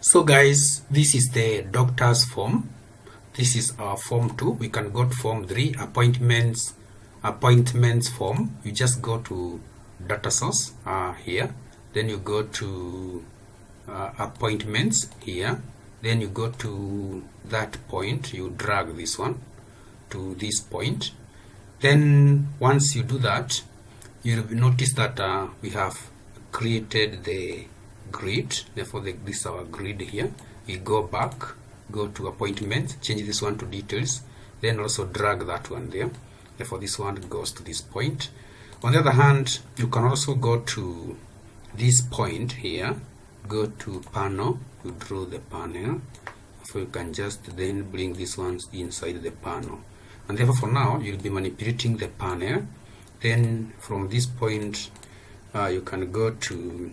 So guys, this is the doctor's form. This is our form 2. We can go to form 3, appointments form. You just go to data source here, then you go to appointments here, then you go to that point, you drag this one to this point. Then once you do that, you'll notice that we have created the grid. Therefore this is our grid here. We go back, go to appointments, change this one to details, then also drag that one there. Therefore this one goes to this point. On the other hand, you can also go to this point here, go to panel, you draw the panel. So you can just then bring these ones inside the panel, and therefore for now you'll be manipulating the panel. Then from this point you can go to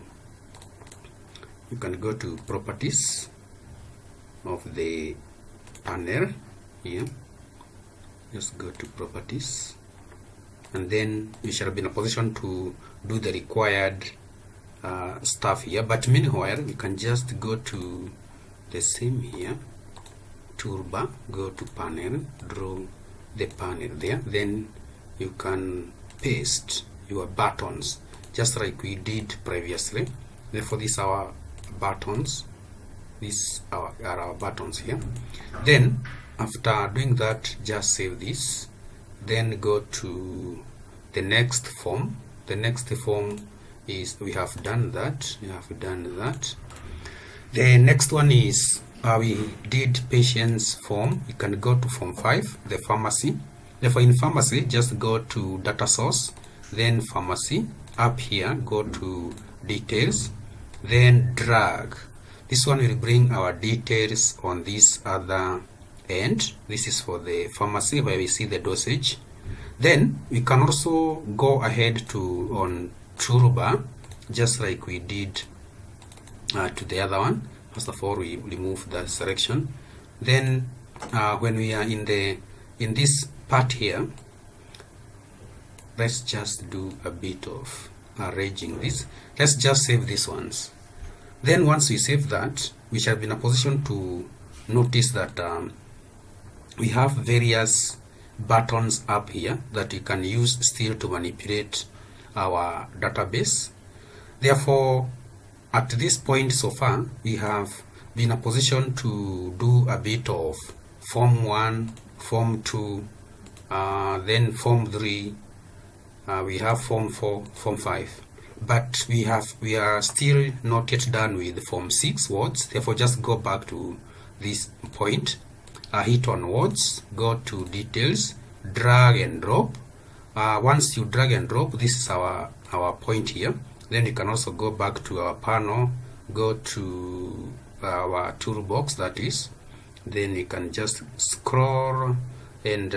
properties of the panel here. Just go to properties, and then you shall be in a position to do the required stuff here. But meanwhile, we can just go to the same here, toolbar, go to panel, draw the panel there. Then you can paste your buttons just like we did previously. Therefore these are our buttons, these are our buttons here. Then after doing that, just save this, then go to the next form. The next form is, we have done that. The next one is we did patients form. You can go to form 5, the pharmacy. Therefore in pharmacy, just go to data source, then pharmacy. Up here, go to details, then drag. This one will bring our details on this other end. This is for the pharmacy where we see the dosage. Then we can also go ahead to on toolbar, just like we did to the other one. First of all, we remove that selection. Then when we are in this part here, let's just do a bit of arranging this. Let's just save these ones. Then once we save that, we shall be in a position to notice that we have various buttons up here that you can use still to manipulate our database. Therefore, at this point so far, we have been in a position to do a bit of form 1, form 2, then form 3, we have form 4, form 5. But we are still not yet done with form 6 words. Therefore just go back to this point, hit on words, go to details, drag and drop. Once you drag and drop, this is our point here. Then you can also go back to our panel, go to our toolbox, that is. Then you can just scroll and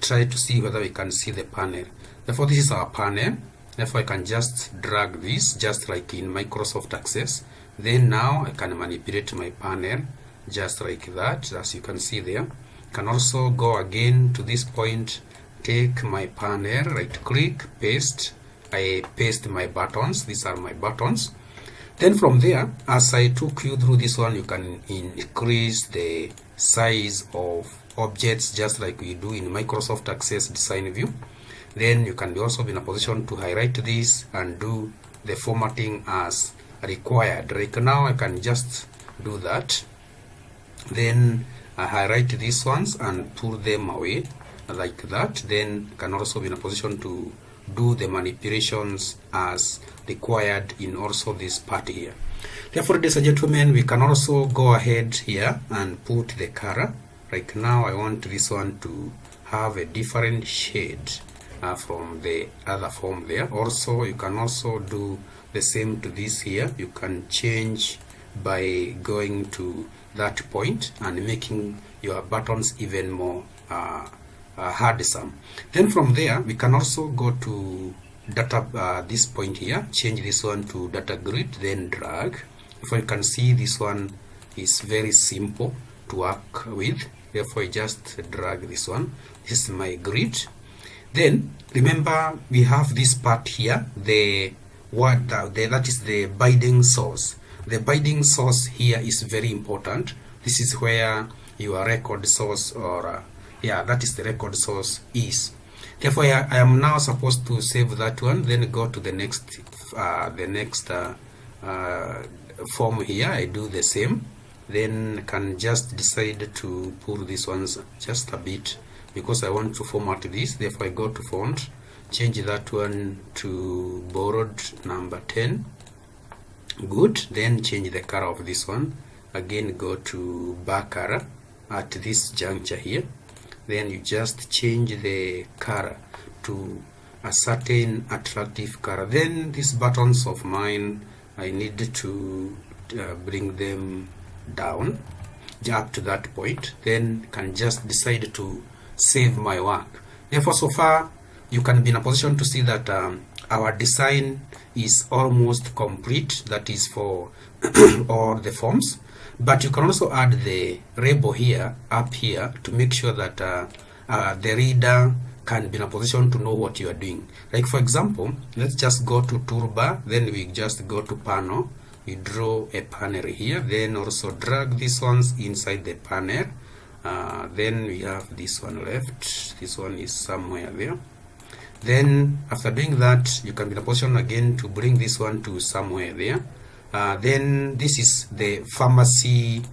try to see whether we can see the panel. Therefore this is our panel. Therefore I can just drag this just like in Microsoft Access. Then now I can manipulate my panel just like that, as you can see there. I can also go again to this point, take my panel, right click, paste. I paste my buttons. These are my buttons. Then from there, as I took you through this one, you can increase the size of objects just like we do in Microsoft Access Design View. Then you can also be in a position to highlight this and do the formatting as required. Right now I can just do that. Then I highlight these ones and pull them away like that. Then can also be in a position to do the manipulations as required in also this part here. Therefore, ladies and gentlemen, we can also go ahead here and put the color. Right now I want this one to have a different shade from the other form there. Also you can also do the same to this here. You can change by going to that point and making your buttons even more handsome. Then from there we can also go to data, this point here, change this one to data grid, then drag. If you can see, this one is very simple to work with. Therefore I just drag this one. This is my grid. Then remember we have this part here, that is the binding source. the binding source here is very important. This is where your record source, or yeah, that is the record source is. Therefore, I am now supposed to save that one, then go to the next form here. I do the same, then can just decide to pull these ones just a bit because I want to format this. Therefore, I go to font, change that one to borrowed number 10. Good. Then change the color of this one. Again, go to back color at this juncture here. Then you just change the color to a certain attractive color. Then these buttons of mine, I need to bring them down up to that point. Then can just decide to save my work. Therefore, so far you can be in a position to see that our design is almost complete. That is for all the forms. But you can also add the label here, up here, to make sure that the reader can be in a position to know what you are doing. Like for example, let's just go to toolbar, then we just go to panel. We draw a panel here, then also drag these ones inside the panel. Then we have this one left. This one is somewhere there. Then after doing that, you can be in a position again to bring this one to somewhere there. Then this is the pharmacy.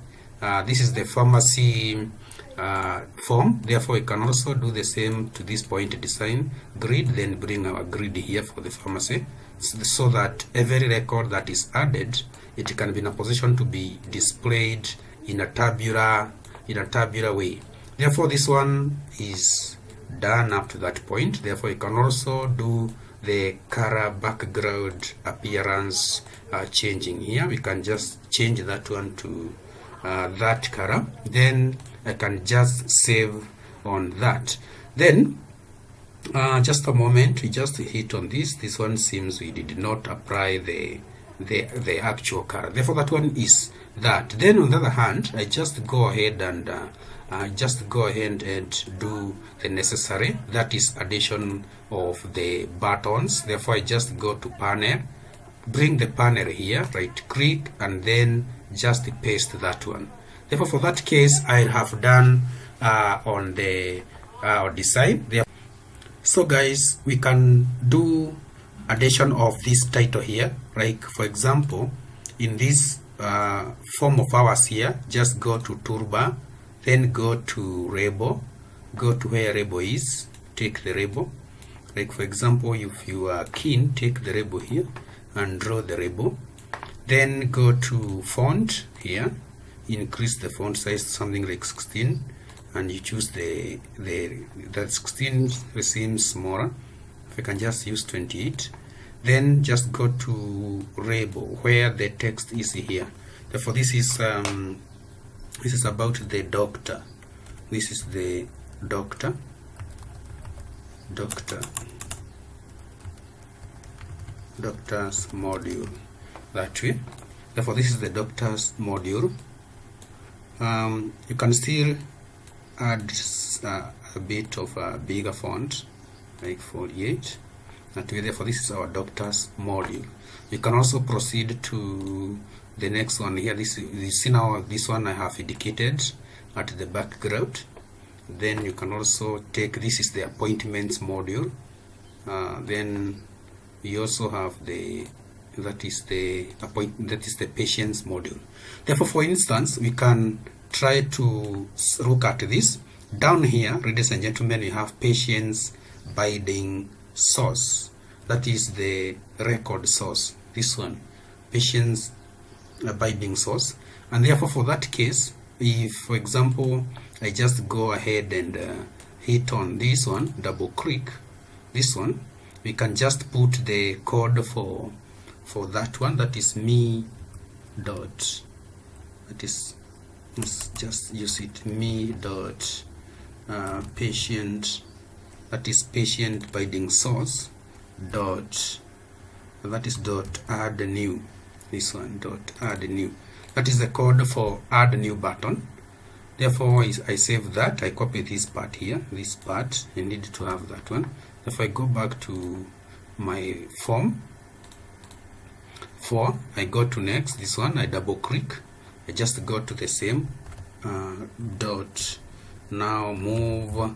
Form. Therefore, we can also do the same to this point, design grid, then bring our grid here for the pharmacy, so that every record that is added, it can be in a position to be displayed in a tabular way. Therefore, this one is done up to that point. Therefore, you can also do the color background appearance changing here. We can just change that one to that color. Then I can just save on that. Then just a moment, we just hit on this. This one seems we did not apply the actual color. Therefore, that one is that. Then on the other hand, I just go ahead and do the necessary, that is addition of the buttons. Therefore, I just go to panel, bring the panel here, right click, and then just paste that one. Therefore, for that case, I have done on the design. So guys, we can do addition of this title here. Like for example, in this form of ours here, just go to toolbar, then go to label, go to where label is, take the label. Like for example, if you are keen, take the label here and draw the label. Then go to font here, increase the font size to something like 16, and you choose that 16 seems smaller. If I can just use 28, then just go to label where the text is here. Therefore, this is about the doctor. This is the doctor's module, that way. Therefore, this is the doctor's module. You can still add a bit of a bigger font, like 48. That way, therefore, this is our doctor's module. You can also proceed to the next one here. You see now, this one I have indicated at the background. Then you can also take, this is the appointments module. Then you also have that is the patient's module. Therefore, for instance, we can try to look at this. Down here, ladies and gentlemen, we have patient's binding source. That is the record source. This one, patient's binding source. And therefore, for that case, if, for example, I just go ahead and hit on this one, double click this one, we can just put the code for that one. That is me dot, that is, let's just use it, me dot patient, that is patient binding source dot, that is dot add new. This one, dot add new, that is the code for add new button. Therefore, I save that. I copy this part here, this part, I need to have that one. If I go back to my form, 4, I go to next. This one I double click, I just go to the same dot. Now move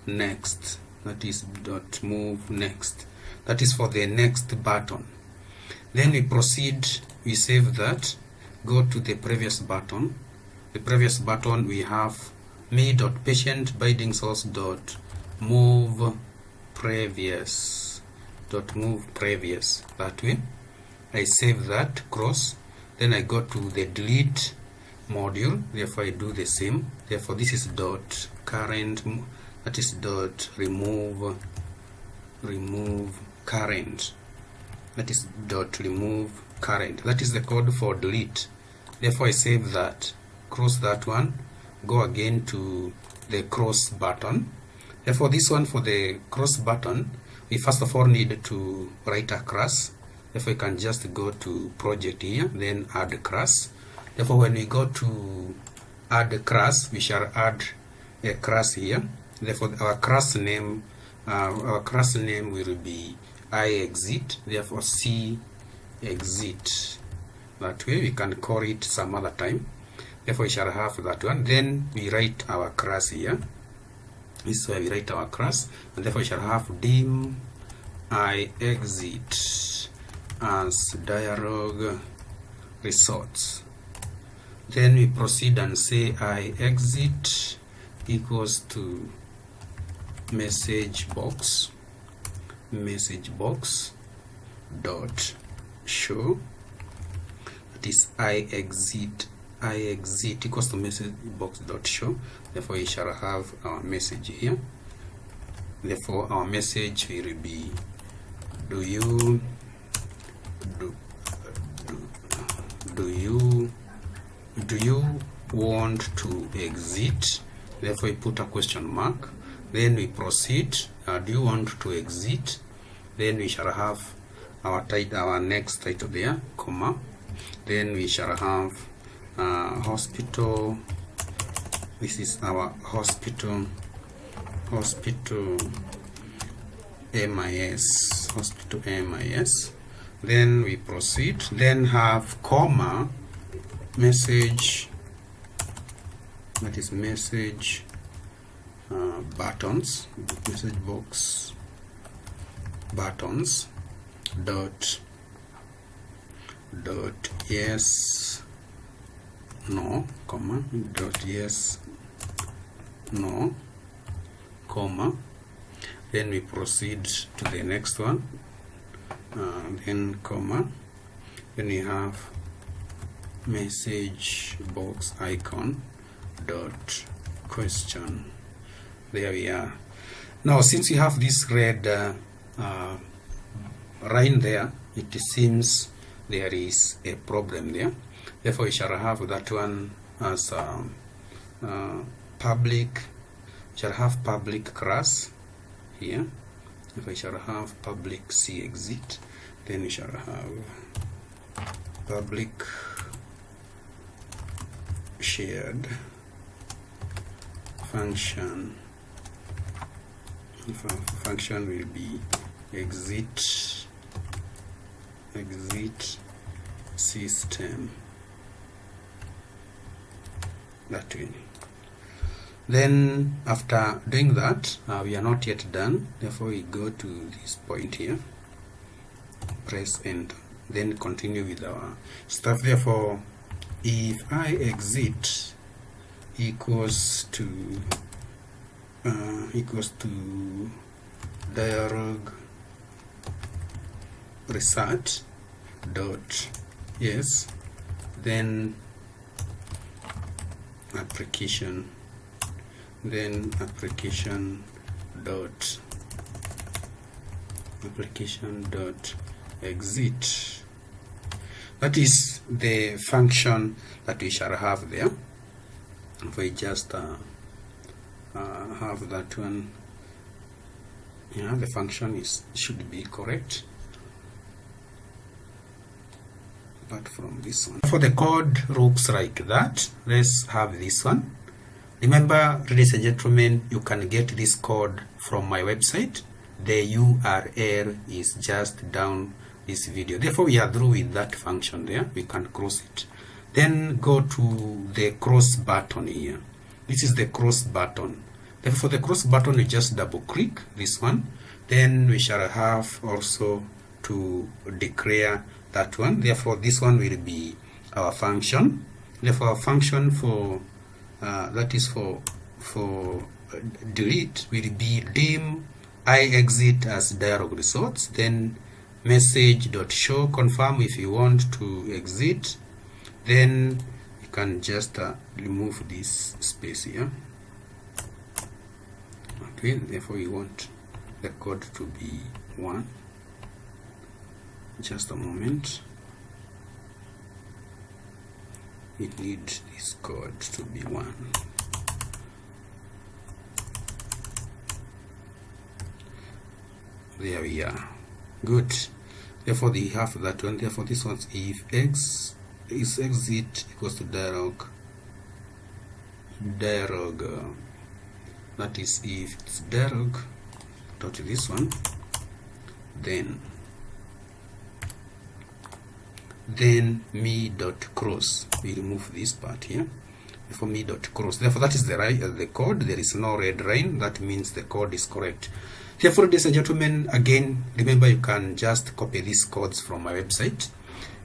next, that is dot move next, that is for the next button. Then we proceed, we save that, go to the previous button. The previous button we have me.patient binding source dot move previous dot move previous. That way I save that cross, then I go to the delete module, therefore I do the same. Therefore this is dot current, that is dot remove current, that is dot remove current, that is the code for delete. Therefore I save that, cross that one, go again to the cross button. Therefore this one, for the cross button, we first of all need to write a class. Therefore you can just go to project here, then add class. Therefore when we go to add class, we shall add a class here. Therefore our class name will be iExit, therefore C exit. That way we can call it some other time. Therefore we shall have that one. Then we write our class here. This is where we write our class, and therefore we shall have dim iExit as dialog results. Then we proceed and say iExit equals to message box dot show, that is iExit equals to message box dot show. Therefore we shall have our message here. Therefore our message will be do you want to exit? Therefore we put a question mark. Then we proceed, do you want to exit? Then we shall have our title, our next title there, comma. Then we shall have hospital. This is our hospital MIS. Then we proceed, then have comma message, that is message buttons, message box buttons dot yes no comma dot yes no comma. Then we proceed to the next one, then comma. Then we have message box icon dot question. There we are. Now since we have this red line there, it seems there is a problem there. Therefore we shall have that one as public. Shall have public class here. If I shall have public C exit, then we shall have public shared function. If our function will be exit system, that way. Then after doing that, we are not yet done. Therefore we go to this point here, press enter, then continue with our stuff. Therefore if iExit equals to dialog result dot yes, then application dot exit. That is the function that we shall have there. If we just have that one, yeah, the function should be correct. Apart from this one, for the code looks like that. Let's have this one. Remember, ladies and gentlemen, you can get this code from my website. The URL is just down this video. Therefore we are through with that function there. We can cross it. Then go to the cross button here. This is the cross button. Therefore for the cross button we just double click this one. Then we shall have also to declare that one. Therefore this one will be our function. Therefore our function for that is for delete will be dim I exit as dialog results. Then message.show confirm if you want to exit. Then you can just remove this space here. Okay, therefore you want the code to be 1. Just a moment. We need this code to be 1. There we are. Good. Therefore we have that one. Therefore this one's if x is exit equals to dialog that is if it's dialog dot this one, then me dot cross. We remove this part here. Therefore me dot cross. Therefore that is the code. There is no red line. That means the code is correct. Therefore, ladies and gentlemen, again remember you can just copy these codes from my website.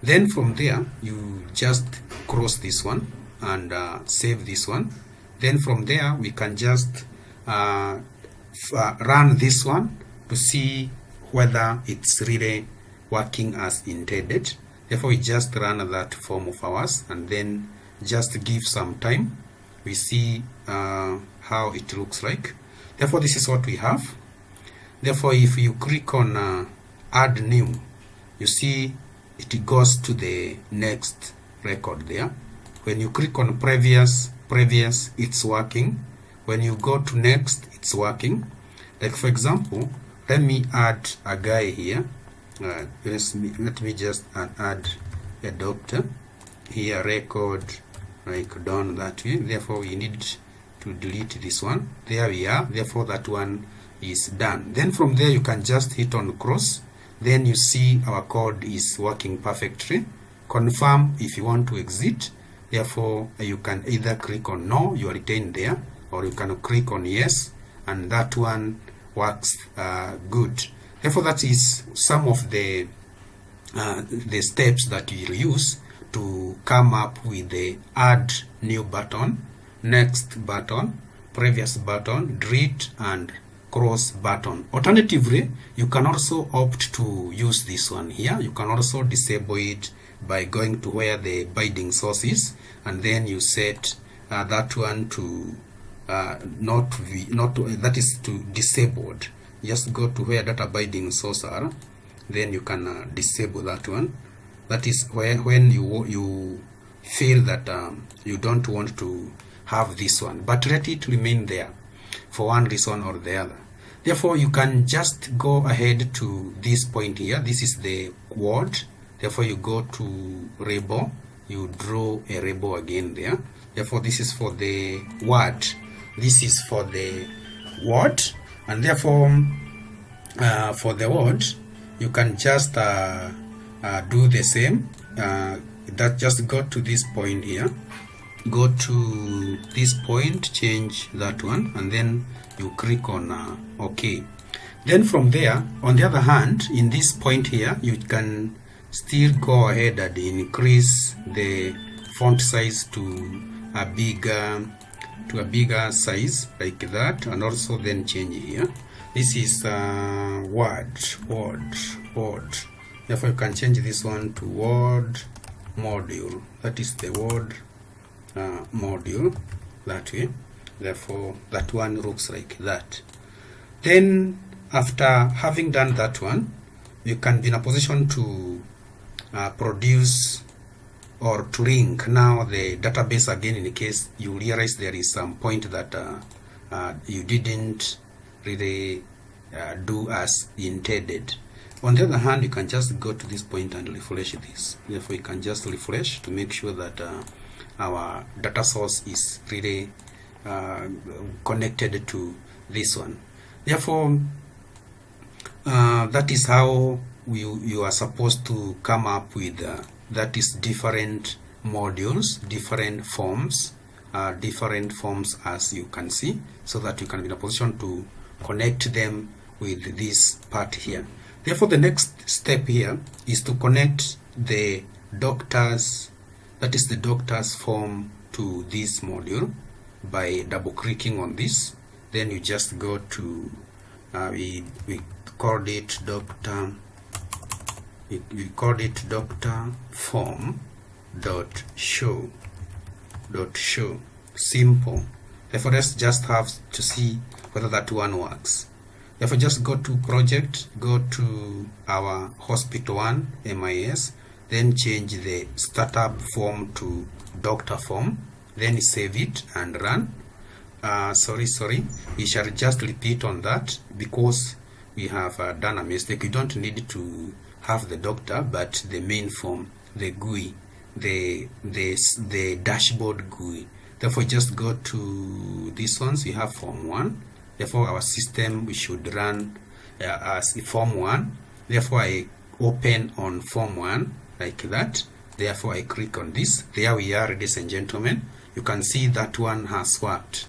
Then from there you just cross this one and save this one. Then from there we can just run this one to see whether it's really working as intended. Therefore we just run that form of ours and then just give some time. We see how it looks like. Therefore this is what we have. Therefore if you click on add new, you see it goes to the next record there. When you click on previous, it's working. When you go to next, it's working. Like for example, let me add a guy here. Let me just add a doctor here, record like done that way. Therefore we need to delete this one. There we are. Therefore that one is done. Then from there you can just hit on cross. Then you see our code is working perfectly. Confirm if you want to exit. Therefore you can either click on no, you are retained there, or you can click on yes, and that one works good. Therefore that is some of the steps that you will use to come up with the add new button, next button, previous button, delete and cross button. Alternatively, you can also opt to use this one here. You can also disable it by going to where the binding source is, and then you set that one to that is to disabled. Just go to where data binding source are, then you can disable that one. That is where when you feel that you don't want to have this one, but let it remain there for one reason or the other. Therefore you can just go ahead to this point here. This is the word. Therefore you go to rainbow, you draw a rainbow again there. Therefore this is for the word, this is for the word, and therefore for the word you can just do the same. That just go to this point here, go to this point, change that one, and then you click on OK. Then from there, on the other hand, in this point here, you can still go ahead and increase the font size to a bigger size like that, and also then change here. This is word. Therefore you can change this one to word module. That is the word module that way. Therefore that one looks like that. Then after having done that one, you can be in a position to produce or to link now the database again, in case you realize there is some point that you didn't really do as intended. On the other hand, you can just go to this point and refresh this. Therefore you can just refresh to make sure that our data source is really connected to this one. Therefore that is how you are supposed to come up with that is different modules, different forms as you can see, so that you can be in a position to connect them with this part here. Therefore, the next step here is to connect the doctor's, that is the doctor's form, to this module by double clicking on this. Then you just go to we called it doctor, we called it doctor form dot show simple. Therefore, let's just have to see whether that one works. Therefore, just go to project, go to our hospital one MIS, then change the startup form to doctor form, then save it and run. Sorry, we shall just repeat on that because we have done a mistake. You don't need to have the doctor, but the main form, the GUI, the dashboard GUI. Therefore, just go to these ones. We have form 1. Therefore, our system, we should run as form 1. Therefore, I open on form 1 like that. Therefore, I click on this. There we are, ladies and gentlemen. You can see that one has worked.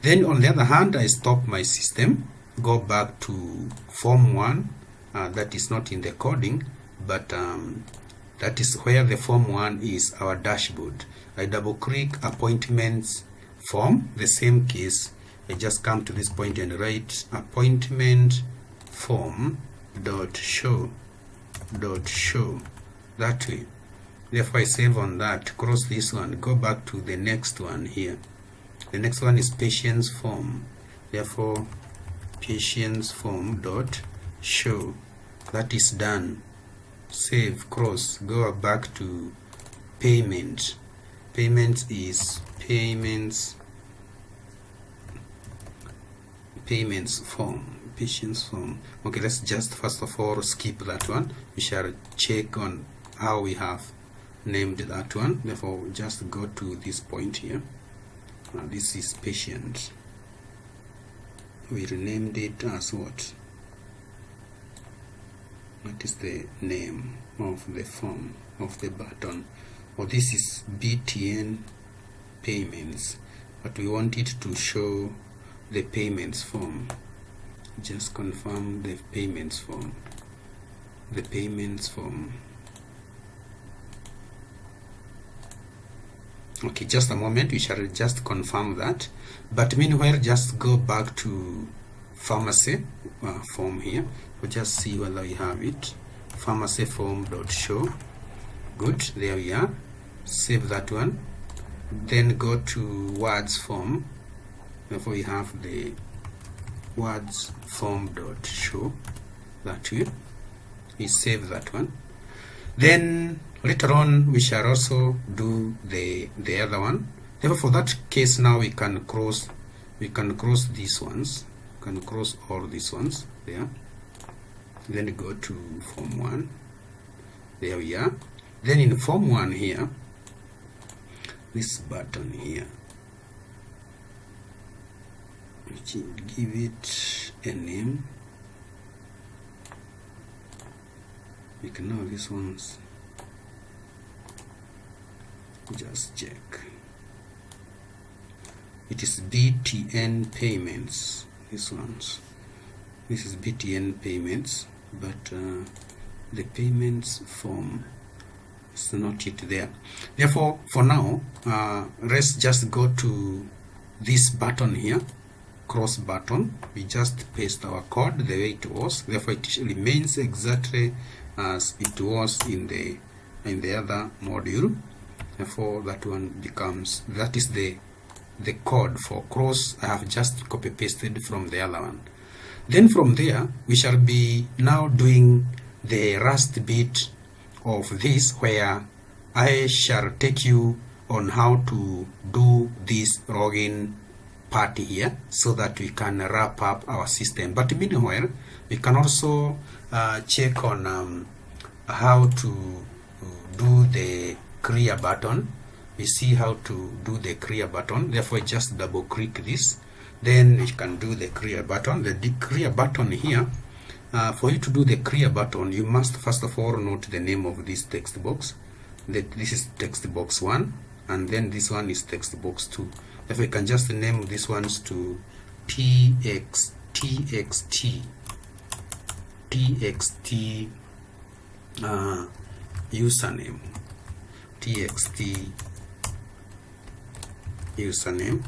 Then on the other hand, I stop my system, go back to form 1. That is not in the coding, but that is where the form 1 is our dashboard. I double click appointments form. The same case, I just come to this point and write appointment form dot show that way. Therefore, I save on that, cross this one, go back to the next one here. The next one is patient's form. Therefore, patient's form dot show. That is done. Save, cross, go back to payment. Payment is payments form, patient's form. Okay, let's just first of all skip that one. We shall check on how we have named that one. Therefore, just go to this point here. This is patient. We renamed it as what? What is the name of the form, of the button? Or this is BTN payments, but we want it to show the payments form. Just confirm the payments form. The payments form. Okay, just a moment, we shall just confirm that. But meanwhile, just go back to pharmacy form here. We'll just see whether we have it. Pharmacy form dot show. Good, there we are. Save that one. Then go to words form. Therefore, we have the words form dot show. That way. We save that one. Then later on, we shall also do the other one. Therefore, for that case, now we can cross these ones. We can cross all these ones there. Then go to form 1. There we are. Then in form 1 here, this button here, give it a name. You can know these ones. Just check. It is BTN payments. These ones. This is BTN payments, but the payments form is not yet there. Therefore, for now, let's just go to this button here, cross button. We just paste our code the way it was. Therefore, it remains exactly as it was in the other module. Therefore, that one becomes, that is the code for cross. I have just copy pasted from the other one. Then from there, we shall be now doing the last bit of this, where I shall take you on how to do this login part here, so that we can wrap up our system. But meanwhile, we can also check on how to do the clear button. We see how to do the clear button. Therefore, just double click this. Then you can do the clear button. The clear button here, for you to do the clear button, you must first of all note the name of this text box. This is text box 1, and then this one is text box 2. If we can just name these ones to txt username, txt username.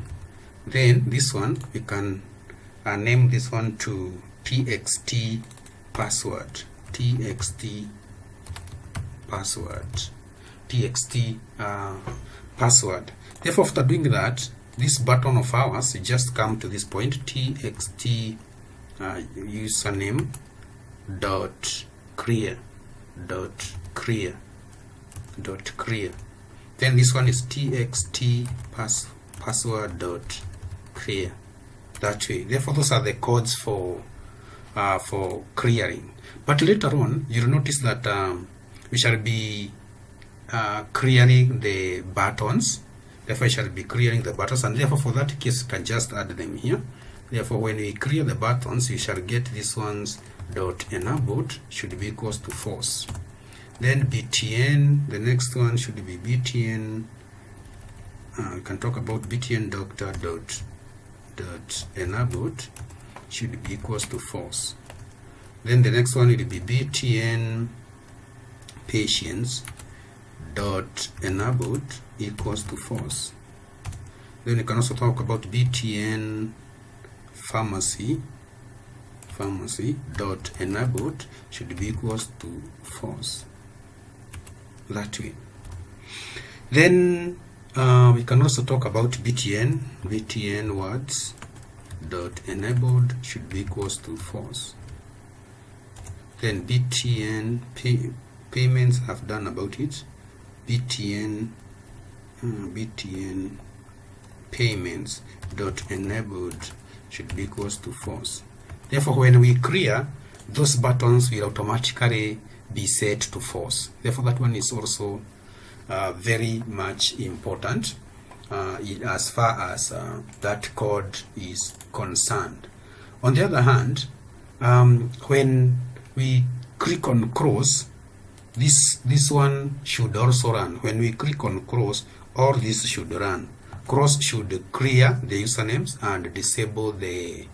Then this one we can name this one to txt password, txt password. Therefore, after doing that, this button of ours, you just come to this point, txt username dot clear. Then this one is txt password dot clear. That way. Therefore, those are the codes for clearing. But later on, you'll notice that we shall be clearing the buttons. Therefore, we shall be clearing the buttons, and therefore, for that case, you can just add them here. Therefore, when we clear the buttons, we shall get this one's dot enabled should be equals to false. Then btn, the next one should be btn. We can talk about btn doctor dot enabled should be equals to false. Then the next one will be btn patients dot enabled equals to false. Then you can also talk about btn pharmacy dot enabled should be equals to false. That way. Then we can also talk about btn words dot enabled should be equals to false. Then btn payments, have done about it. btn payments dot enabled should be equals to false. Therefore, when we clear, those buttons will automatically be set to false. Therefore, that one is also very much important as far as that code is concerned. On the other hand, when we click on cross, this one should also run. When we click on cross, all this should run. Cross should clear the usernames and disable the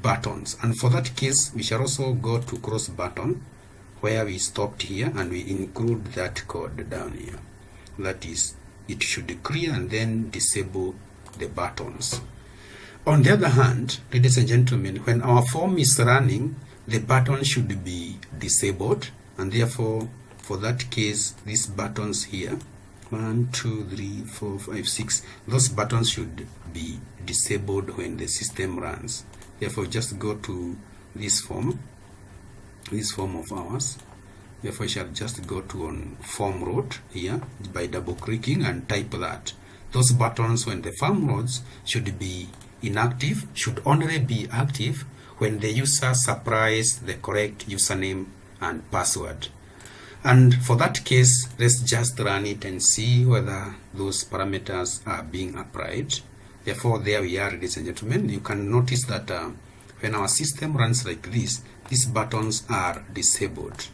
buttons. And for that case, we shall also go to cross button where we stopped here, and we include that code down here. That is, it should clear and then disable the buttons. On the other hand, ladies and gentlemen, when our form is running, the button should be disabled, and therefore, for that case, these buttons here, 1, 2, 3, 4, 5, 6, those buttons should be disabled when the system runs. Therefore, just go to this form of ours. Therefore, I shall just go to on form root here by double clicking and type that. Those buttons, when the form roads, should be inactive, should only be active when the user supplies the correct username and password. And for that case, let's just run it and see whether those parameters are being applied. Therefore, there we are, ladies and gentlemen. You can notice that when our system runs like this, these buttons are disabled.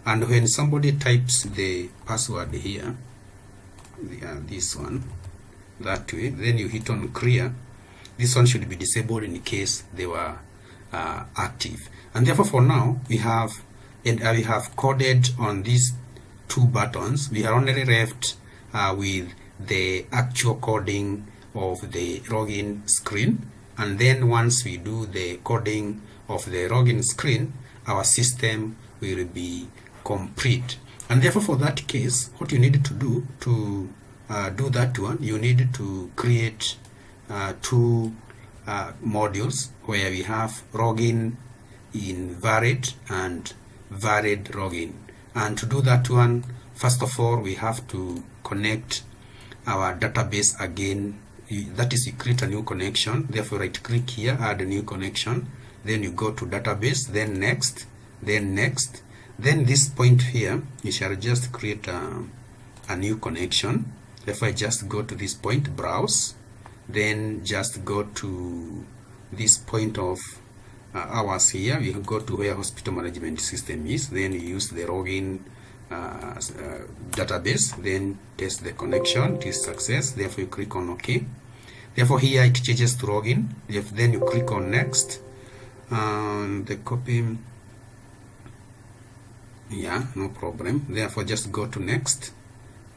And when somebody types the password here, this one, that way, then you hit on clear, this one should be disabled in case they were active. And therefore, for now, we have coded on these two buttons. We are only left with the actual coding of the login screen. And then once we do the coding of the login screen, our system will be complete. And therefore, for that case, what you need to do to do that one, you need to create two modules where we have login in valid and valid login. And to do that one, first of all, we have to connect our database again. That is, you create a new connection. Therefore, right click here, add a new connection. Then you go to database, then next, then next. Then this point here, you shall just create a new connection. Therefore, I just go to this point, browse. Then just go to this point of hours here. We go to where hospital management system is, then you use the login database, then test the connection. It is success, therefore you click on OK. Therefore here it changes to login. Then you click on next. The copy, yeah, no problem. Therefore just go to next.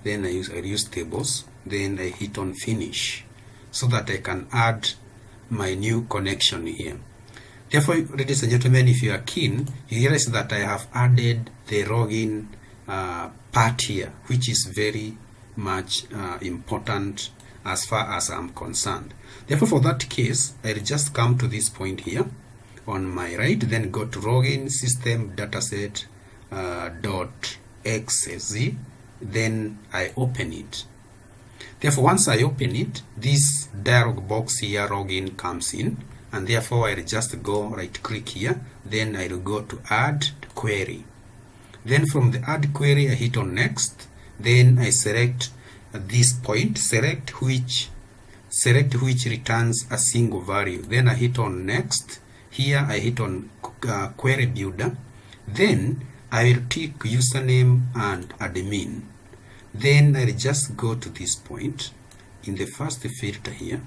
Then I use tables. Then I hit on finish so that I can add my new connection here. Therefore, ladies and gentlemen, if you are keen, you realize that I have added the login part here, which is very much important as far as I'm concerned. Therefore, for that case, I'll just come to this point here on my right, then go to login system dataset .xz, then I open it. Therefore, once I open it, this dialog box here, login, comes in, and therefore I'll just go right click here, then I'll go to add query. Then from the add query, I hit on next, then I select this point, select which returns a single value. Then I hit on next. Here I hit on query builder. Then I will tick username and admin. Then I'll just go to this point. In the first filter here,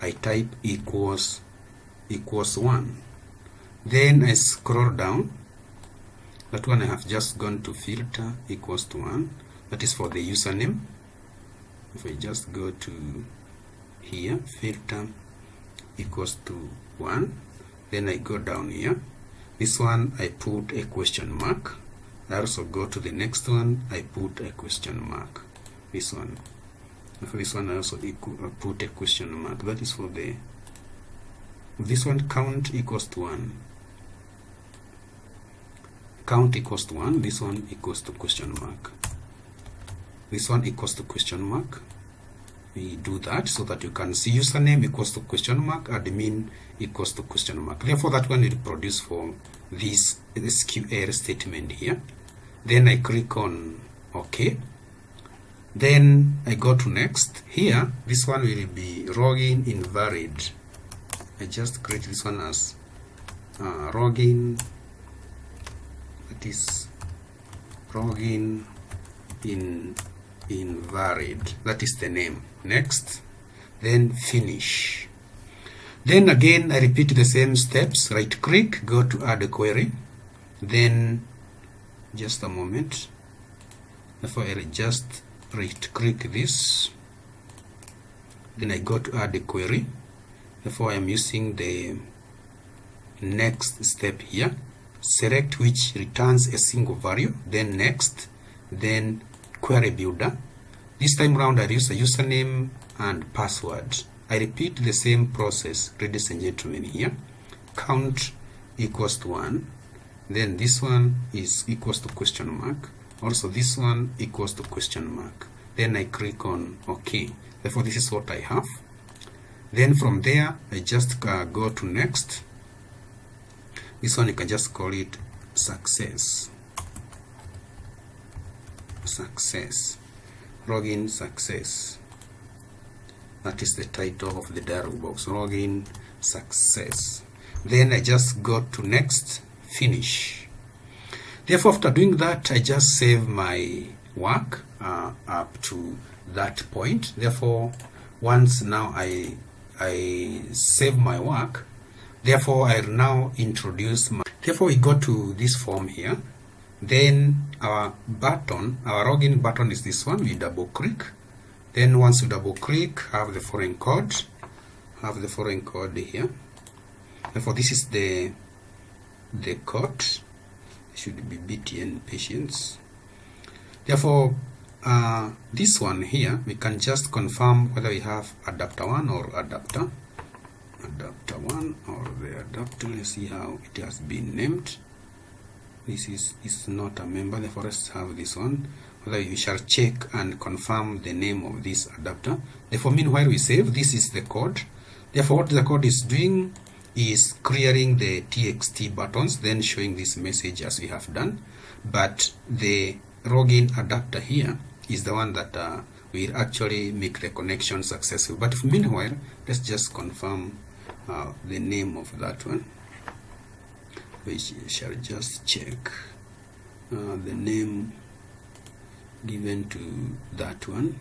I type equals 1. Then I scroll down. That one I have just gone to filter equals to 1. That is for the username. If I just go to here, filter equals to 1. Then I go down here. This one I put a question mark. I also go to the next one, I put a question mark. This one. For this one I also put a question mark. That is for the, this one, count equals to 1. Count equals to 1. This one equals to question mark. This one equals to question mark. We do that so that you can see username equals to question mark, admin equals to question mark. Therefore, that one will produce for this SQL statement here. Then I click on OK. Then I go to next. Here, this one will be login invalid. I just create this one as login. That is login invalid. That is the name. Next. Then finish. Then again I repeat the same steps. Right click, go to add a query. Then just a moment. Therefore I just right click this. Then I go to add a query. Therefore I am using the next step here. Select which returns a single value. Then next. Then query builder. This time round I use a username and password. I repeat the same process, ladies and gentlemen, here. Count equals to 1. Then this one is equals to question mark. Also this one equals to question mark. Then I click on OK. Therefore this is what I have. Then from there I just go to next. This one you can just call it success. Success. Login success. That is the title of the dialog box. Login success. Then I just go to next, finish. Therefore, after doing that, I just save my work up to that point. Therefore, once now I save my work, therefore I'll now introduce my. Therefore, we go to this form here. Then our button, our login button is this one. We double click. Then once you double click, have the foreign code. Have the foreign code here. Therefore, this is the code. It should be BTN patients. Therefore, this one here, we can just confirm whether we have adapter 1 or adapter 1 or the adapter. Let's see how it has been named. This is not a member, therefore let's have this one. Whether we shall check and confirm the name of this adapter. Therefore, meanwhile we save, this is the code. Therefore, what the code is doing is clearing the TXT buttons, then showing this message as we have done. But the login adapter here is the one that will actually make the connection successful. But meanwhile, let's just confirm the name of that one. we shall just check the name given to that one.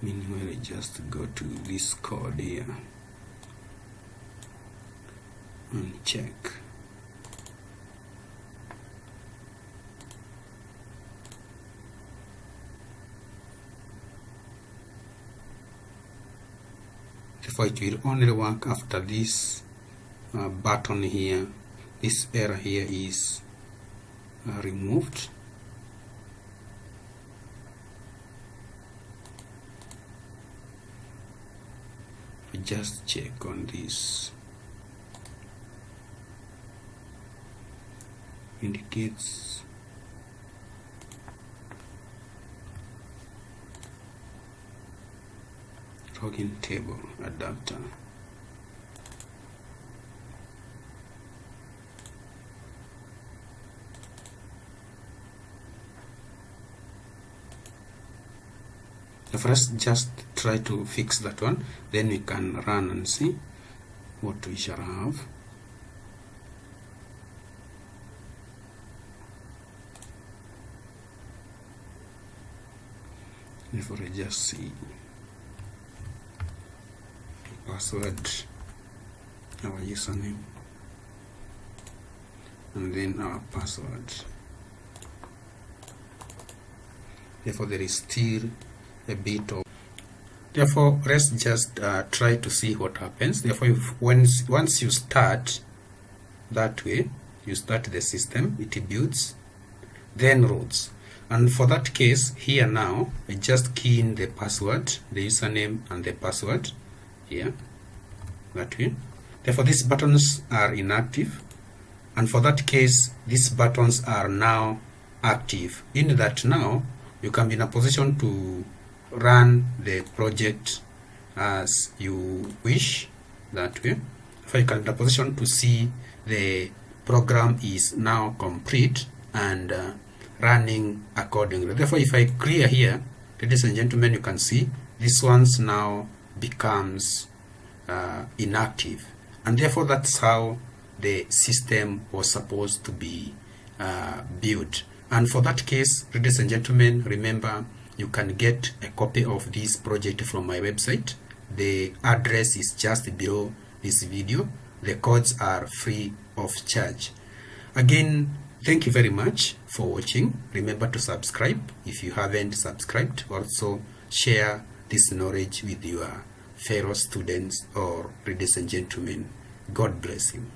Meanwhile, just go to this code here and check. Therefore, it will only work after this button here, this error here is removed. Just check on this. Indicates login table adapter. First, just try to fix that one, then we can run and see what we shall have. Therefore, I just see password, our username, and then our password. Therefore, there is still a bit of. Therefore, let's just try to see what happens. Therefore, once you start that way, you start the system, it builds, then routes. And for that case, here now, I just key in the password, the username and the password here, that way. Therefore, these buttons are inactive. And for that case, these buttons are now active. In that now, you can be in a position to run the project as you wish, that way. So you can be in a position to see the program is now complete and running accordingly. Therefore, if I clear here, ladies and gentlemen, you can see this one's now becomes inactive, and therefore that's how the system was supposed to be built. And for that case, ladies and gentlemen, remember you can get a copy of this project from my website. The address is just below this video. The codes are free of charge. Again, thank you very much for watching. Remember to subscribe if you haven't subscribed. Also, share this knowledge with your fellow students or ladies and gentlemen. God bless you.